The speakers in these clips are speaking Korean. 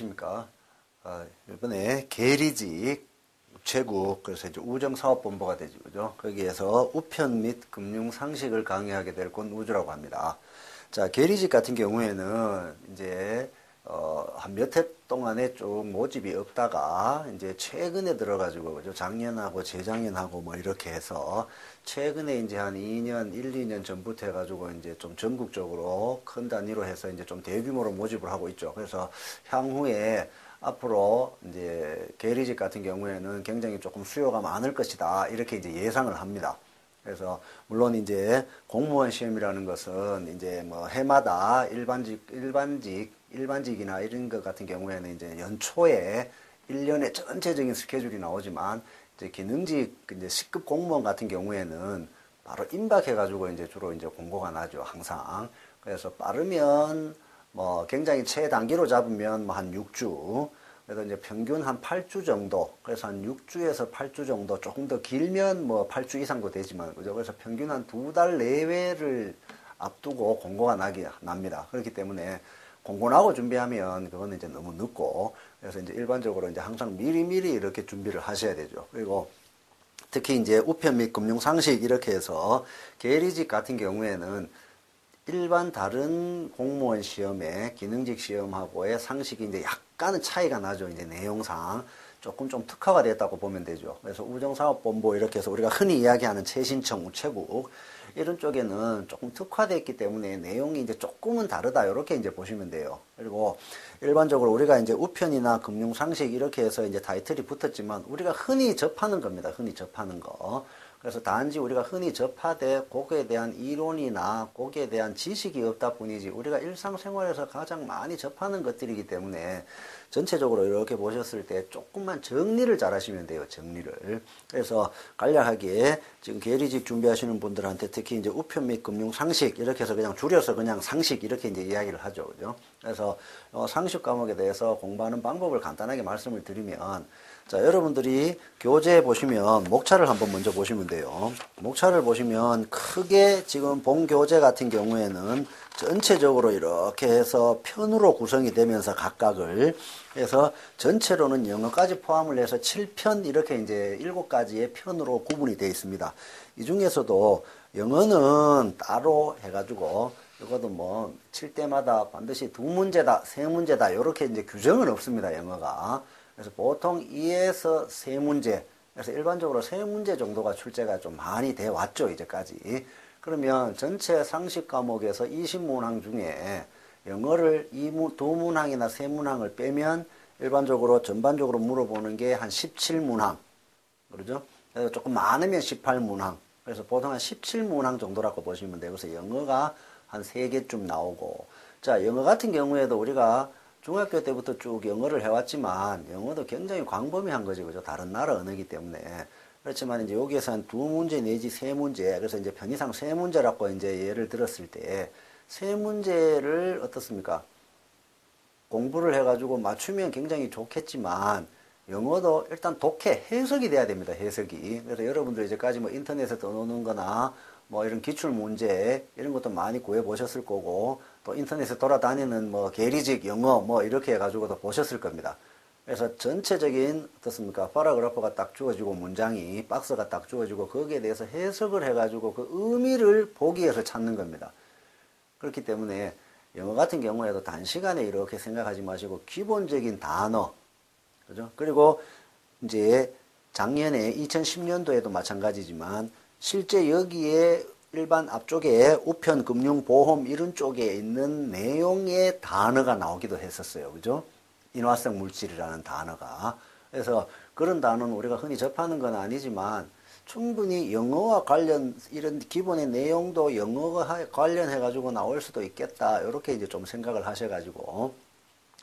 안녕하십니까. 이번에 계리직 우체국, 그래서 이제 우정사업본부가 되죠. 그죠? 거기에서 우편 및 금융상식을 강의하게 될 곳 우주라고 합니다. 자, 계리직 같은 경우에는 이제 한 몇 해 동안에 쭉 모집이 없다가 이제 최근에 들어가지고 그죠? 작년하고 재작년하고 뭐 이렇게 해서 최근에 이제 한 2년, 1, 2년 전부터 해가지고 이제 좀 전국적으로 큰 단위로 해서 이제 좀 대규모로 모집을 하고 있죠. 그래서 향후에 앞으로 이제 계리직 같은 경우에는 굉장히 조금 수요가 많을 것이다. 이렇게 이제 예상을 합니다. 그래서 물론 이제 공무원 시험이라는 것은 이제 뭐 해마다 일반직이나 이런 것 같은 경우에는 이제 연초에 1년의 전체적인 스케줄이 나오지만 이제 기능직 이제 C급 공무원 같은 경우에는 바로 임박해가지고 이제 주로 이제 공고가 나죠. 항상. 그래서 빠르면 뭐 굉장히 최단기로 잡으면 뭐 한 6주, 그래서 이제 평균 한 8주 정도, 그래서 한 6주에서 8주 정도, 조금 더 길면 뭐 8주 이상도 되지만, 그죠? 그래서 평균 한 2달 내외를 앞두고 공고가 납니다. 그렇기 때문에 공고 나고 준비하면 그거는 이제 너무 늦고, 그래서 이제 일반적으로 이제 항상 미리미리 이렇게 준비를 하셔야 되죠. 그리고 특히 이제 우편 및 금융상식 이렇게 해서 계리직 같은 경우에는 일반 다른 공무원 시험에 기능직 시험하고의 상식이 이제 약간은 차이가 나죠. 이제 내용상 조금 좀 특화가 됐다고 보면 되죠. 그래서 우정사업본부 이렇게 해서 우리가 흔히 이야기하는 최신청 우체국 이런 쪽에는 조금 특화됐기 때문에 내용이 이제 조금은 다르다. 이렇게 이제 보시면 돼요. 그리고 일반적으로 우리가 이제 우편이나 금융상식 이렇게 해서 이제 타이틀이 붙었지만 우리가 흔히 접하는 겁니다. 흔히 접하는 거. 그래서 단지 우리가 흔히 접하되 거기에 대한 이론이나 거기에 대한 지식이 없다 뿐이지 우리가 일상생활에서 가장 많이 접하는 것들이기 때문에 전체적으로 이렇게 보셨을 때 조금만 정리를 잘 하시면 돼요. 정리를. 그래서 간략하게 지금 계리직 준비하시는 분들한테 특히 이제 우편 및 금융상식 이렇게 해서 그냥 줄여서 그냥 상식 이렇게 이제 이야기를 하죠. 그죠? 그래서 상식 과목에 대해서 공부하는 방법을 간단하게 말씀을 드리면 자, 여러분들이 교재 보시면 목차를 한번 먼저 보시면 돼요. 목차를 보시면 크게 지금 본 교재 같은 경우에는 전체적으로 이렇게 해서 편으로 구성이 되면서 각각을 해서 전체로는 영어까지 포함을 해서 7편 이렇게 이제 7가지의 편으로 구분이 되어 있습니다. 이 중에서도 영어는 따로 해가지고 이것도 뭐 칠 때마다 반드시 2문제다, 3문제다 이렇게 이제 규정은 없습니다. 영어가. 그래서 보통 2에서 3문제, 그래서 일반적으로 3문제 정도가 출제가 좀 많이 돼 왔죠, 이제까지. 그러면 전체 상식 과목에서 20문항 중에 영어를 2문항이나 3문항을 빼면 일반적으로 전반적으로 물어보는 게 한 17문항. 그러죠? 그래서 조금 많으면 18문항. 그래서 보통 한 17문항 정도라고 보시면 돼요. 그래서 영어가 한 3개쯤 나오고. 자, 영어 같은 경우에도 우리가 중학교 때부터 쭉 영어를 해왔지만 영어도 굉장히 광범위한 거죠. 그죠? 다른 나라 언어이기 때문에. 그렇지만 이제 여기에서 한 2문제 내지 3문제, 그래서 이제 편의상 3문제라고 이제 예를 들었을 때 3문제를 어떻습니까? 공부를 해가지고 맞추면 굉장히 좋겠지만 영어도 일단 독해, 해석이 돼야 됩니다. 해석이. 그래서 여러분들 이제까지 뭐 인터넷에 떠놓는 거나 뭐 이런 기출 문제 이런 것도 많이 구해 보셨을 거고 또 인터넷에 돌아다니는 뭐 계리직 영어 뭐 이렇게 해가지고도 보셨을 겁니다. 그래서 전체적인 어떻습니까? 파라그래프가 딱 주어지고 문장이 박스가 딱 주어지고 거기에 대해서 해석을 해가지고 그 의미를 보기 위해서 찾는 겁니다. 그렇기 때문에 영어 같은 경우에도 단시간에 이렇게 생각하지 마시고 기본적인 단어, 그죠? 그리고 이제 작년에 2010년도에도 마찬가지지만 실제 여기에 일반 앞쪽에 우편, 금융, 보험 이런 쪽에 있는 내용의 단어가 나오기도 했었어요. 그죠? 인화성 물질이라는 단어가. 그래서 그런 단어는 우리가 흔히 접하는 건 아니지만 충분히 영어와 관련 이런 기본의 내용도 영어와 관련해가지고 나올 수도 있겠다. 이렇게 이제 좀 생각을 하셔가지고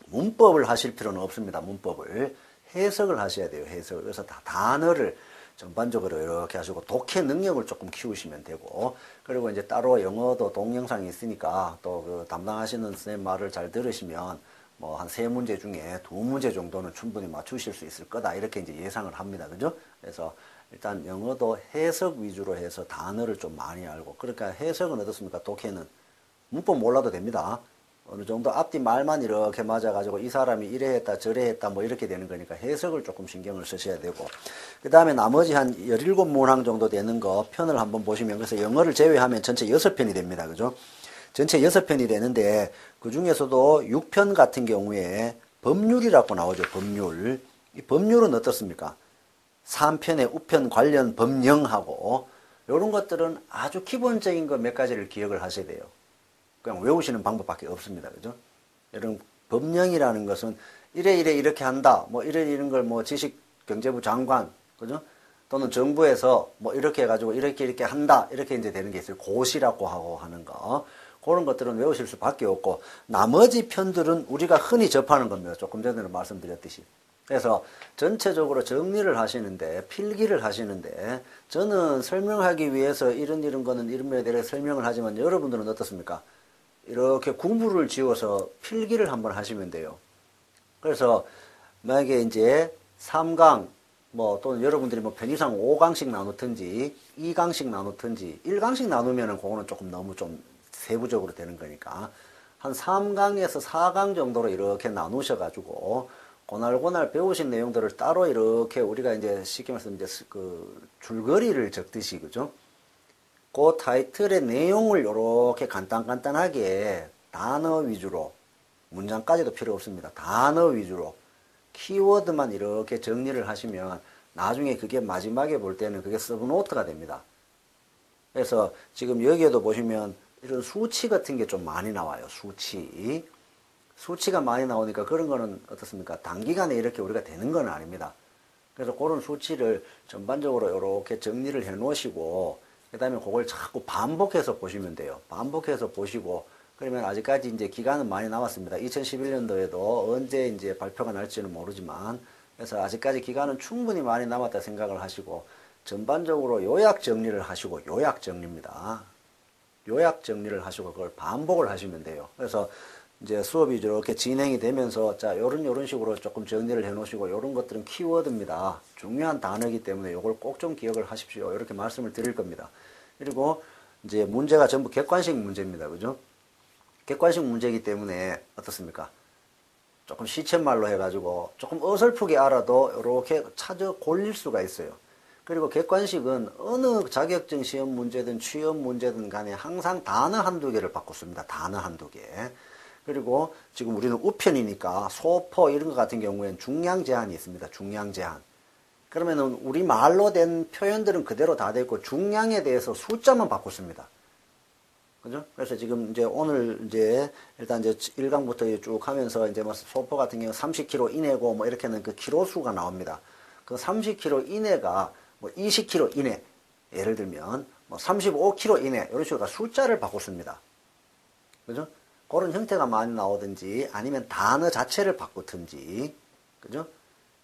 문법을 하실 필요는 없습니다. 문법을. 해석을 하셔야 돼요. 해석을. 그래서 다 단어를 전반적으로 이렇게 하시고 독해 능력을 조금 키우시면 되고 그리고 이제 따로 영어도 동영상이 있으니까 또 그 담당하시는 선생님 말을 잘 들으시면 뭐 한 3문제 중에 2문제 정도는 충분히 맞추실 수 있을 거다 이렇게 이제 예상을 합니다. 그죠? 그래서 일단 영어도 해석 위주로 해서 단어를 좀 많이 알고 그러니까 해석은 어떻습니까? 독해는 문법 몰라도 됩니다. 어느 정도 앞뒤 말만 이렇게 맞아가지고 이 사람이 이래 했다 저래 했다 뭐 이렇게 되는 거니까 해석을 조금 신경을 쓰셔야 되고, 그 다음에 나머지 한 17문항 정도 되는 거 편을 한번 보시면, 그래서 영어를 제외하면 전체 6편이 됩니다. 그죠? 전체 6편이 되는데 그 중에서도 6편 같은 경우에 법률이라고 나오죠. 법률. 이 법률은 어떻습니까? 3편의 우편 관련 법령하고 이런 것들은 아주 기본적인 거 몇 가지를 기억을 하셔야 돼요. 그냥 외우시는 방법밖에 없습니다. 그죠? 이런 법령이라는 것은 이렇게 한다. 뭐 이런 걸 뭐 지식경제부 장관, 그죠? 또는 정부에서 뭐 이렇게 해가지고 이렇게 한다. 이렇게 이제 되는 게 있어요. 고시라고 하고 하는 거. 그런 것들은 외우실 수밖에 없고, 나머지 편들은 우리가 흔히 접하는 겁니다. 조금 전에 말씀드렸듯이. 그래서 전체적으로 정리를 하시는데, 필기를 하시는데, 저는 설명하기 위해서 이런 거는 이런 면에 대해 설명을 하지만 여러분들은 어떻습니까? 이렇게 구부를 지어서 필기를 한번 하시면 돼요. 그래서 만약에 이제 3강, 뭐 또는 여러분들이 뭐 편의상 5강씩 나누든지 2강씩 나누든지 1강씩 나누면은 그거는 조금 너무 좀 세부적으로 되는 거니까 한 3강에서 4강 정도로 이렇게 나누셔가지고 고날고날 배우신 내용들을 따로 이렇게 우리가 이제 쉽게 말해서 이제 그 줄거리를 적듯이, 그죠? 그 타이틀의 내용을 이렇게 간단하게 단어 위주로, 문장까지도 필요 없습니다. 단어 위주로 키워드만 이렇게 정리를 하시면 나중에 그게 마지막에 볼 때는 그게 서브노트가 됩니다. 그래서 지금 여기에도 보시면 이런 수치 같은 게 좀 많이 나와요. 수치가 많이 나오니까 그런 거는 어떻습니까? 단기간에 이렇게 우리가 되는 건 아닙니다. 그래서 그런 수치를 전반적으로 이렇게 정리를 해 놓으시고, 그 다음에 그걸 자꾸 반복해서 보시면 돼요. 반복해서 보시고, 그러면 아직까지 이제 기간은 많이 남았습니다. 2011년도에도 언제 이제 발표가 날지는 모르지만, 그래서 아직까지 기간은 충분히 많이 남았다 생각을 하시고, 전반적으로 요약 정리를 하시고, 요약 정리입니다. 요약 정리를 하시고 그걸 반복을 하시면 돼요. 그래서 이제 수업이 이렇게 진행이 되면서 자, 요런 식으로 조금 정리를 해 놓으시고, 요런 것들은 키워드입니다. 중요한 단어이기 때문에 요걸 꼭 좀 기억을 하십시오. 이렇게 말씀을 드릴 겁니다. 그리고 이제 문제가 전부 객관식 문제입니다. 그죠? 객관식 문제이기 때문에 어떻습니까? 조금 시쳇말로 해가지고 조금 어설프게 알아도 이렇게 찾아 골릴 수가 있어요. 그리고 객관식은 어느 자격증 시험 문제든 취업 문제든 간에 항상 단어 한두 개를 바꿨습니다. 단어 한두 개. 그리고 지금 우리는 우편이니까 소포 이런 것 같은 경우에는 중량 제한이 있습니다. 중량 제한. 그러면은 우리 말로 된 표현들은 그대로 다 돼 있고 중량에 대해서 숫자만 바꿨습니다. 그죠? 그래서 지금 이제 오늘 이제 일단 이제 1강부터 쭉 하면서 이제 뭐 소포 같은 경우 30kg 이내고 뭐 이렇게는 그 키로 수가 나옵니다. 그 30kg 이내가 뭐 20kg 이내, 예를 들면 뭐 35kg 이내 이런 식으로 숫자를 바꿨습니다. 그죠? 그런 형태가 많이 나오든지 아니면 단어 자체를 바꾸든지, 그죠?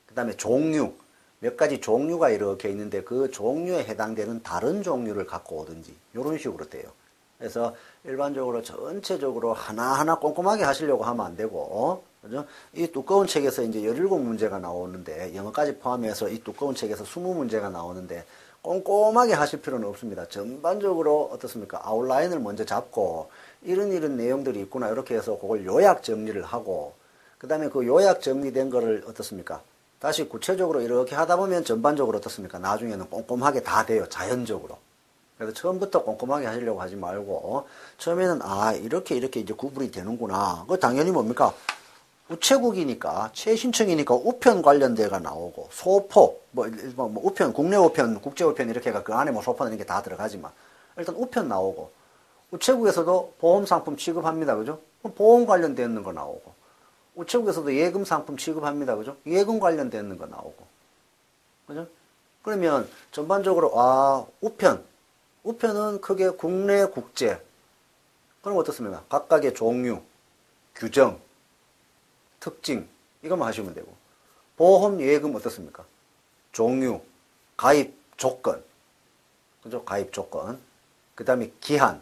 그 다음에 종류, 몇 가지 종류가 이렇게 있는데 그 종류에 해당되는 다른 종류를 갖고 오든지 이런 식으로 돼요. 그래서 일반적으로 전체적으로 하나하나 꼼꼼하게 하시려고 하면 안 되고, 그죠? 이 두꺼운 책에서 이제 17문제가 나오는데, 영어까지 포함해서 이 두꺼운 책에서 20문제가 나오는데, 꼼꼼하게 하실 필요는 없습니다. 전반적으로 어떻습니까? 아웃라인을 먼저 잡고, 이런 내용들이 있구나. 이렇게 해서 그걸 요약 정리를 하고, 그 다음에 그 요약 정리된 거를 어떻습니까? 다시 구체적으로 이렇게 하다 보면 전반적으로 어떻습니까? 나중에는 꼼꼼하게 다 돼요. 자연적으로. 그래서 처음부터 꼼꼼하게 하시려고 하지 말고, 처음에는, 이렇게 이제 구분이 되는구나. 그 당연히 뭡니까? 우체국이니까, 최신청이니까 우편 관련대가 나오고, 소포, 뭐 우편, 국내 우편, 국제 우편 이렇게 해가 그 안에 뭐 소포는 이렇게 다 들어가지만, 일단 우편 나오고, 우체국에서도 보험 상품 취급합니다. 그죠? 보험 관련되어 거 나오고, 우체국에서도 예금 상품 취급합니다. 그죠? 예금 관련되어 거 나오고, 그죠? 그러면 전반적으로, 우편은 크게 국내, 국제. 그럼 어떻습니까? 각각의 종류, 규정, 특징, 이것만 하시면 되고. 보험, 예금 어떻습니까? 종류, 가입 조건. 그죠? 가입 조건. 그 다음에 기한,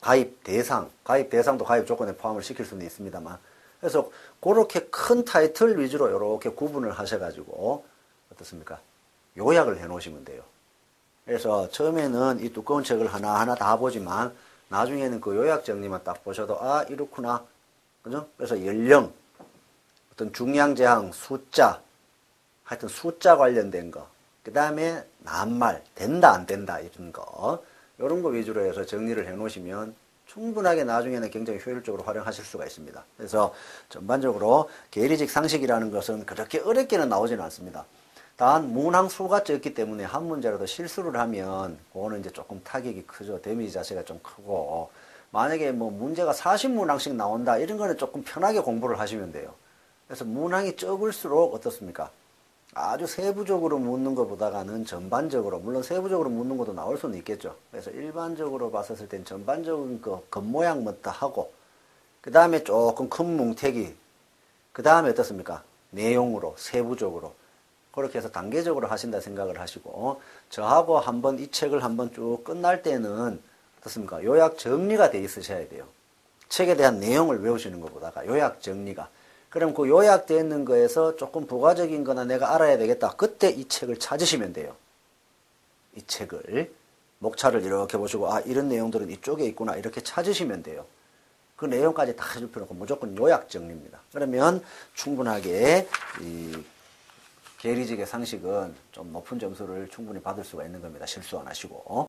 가입 대상. 가입 대상도 가입 조건에 포함을 시킬 수는 있습니다만. 그래서 그렇게 큰 타이틀 위주로 이렇게 구분을 하셔가지고, 어떻습니까? 요약을 해 놓으시면 돼요. 그래서 처음에는 이 두꺼운 책을 하나하나 다 보지만 나중에는 그 요약 정리만 딱 보셔도 아 이렇구나. 그죠? 그래서 연령, 어떤 중량 제한, 숫자, 하여튼 숫자 관련된 거. 그 다음에 낱말, 된다 안 된다 이런 거. 이런 거 위주로 해서 정리를 해 놓으시면 충분하게 나중에는 굉장히 효율적으로 활용하실 수가 있습니다. 그래서 전반적으로 계리직 상식이라는 것은 그렇게 어렵게는 나오지는 않습니다. 단 문항수가 적기 때문에 한 문제라도 실수를 하면 그거는 이제 조금 타격이 크죠. 데미지 자체가 좀 크고, 만약에 뭐 문제가 40문항씩 나온다 이런 거는 조금 편하게 공부를 하시면 돼요. 그래서 문항이 적을수록 어떻습니까? 아주 세부적으로 묻는 것보다는 전반적으로, 물론 세부적으로 묻는 것도 나올 수는 있겠죠. 그래서 일반적으로 봤을 땐 전반적인 그 겉모양부터 하고, 그 다음에 조금 큰 뭉태기, 그 다음에 어떻습니까? 내용으로, 세부적으로. 그렇게 해서 단계적으로 하신다 생각을 하시고, 저하고 한번 이 책을 한번 쭉 끝날 때는 어떻습니까? 요약 정리가 돼 있으셔야 돼요. 책에 대한 내용을 외우시는 것보다가 요약 정리가. 그럼 그 요약되어 있는 거에서 조금 부가적인 거나 내가 알아야 되겠다. 그때 이 책을 찾으시면 돼요. 이 책을. 목차를 이렇게 보시고, 아, 이런 내용들은 이쪽에 있구나. 이렇게 찾으시면 돼요. 그 내용까지 다 해줄 필요 없고 무조건 요약 정리입니다. 그러면 충분하게 이 계리직의 상식은 좀 높은 점수를 충분히 받을 수가 있는 겁니다. 실수 안 하시고.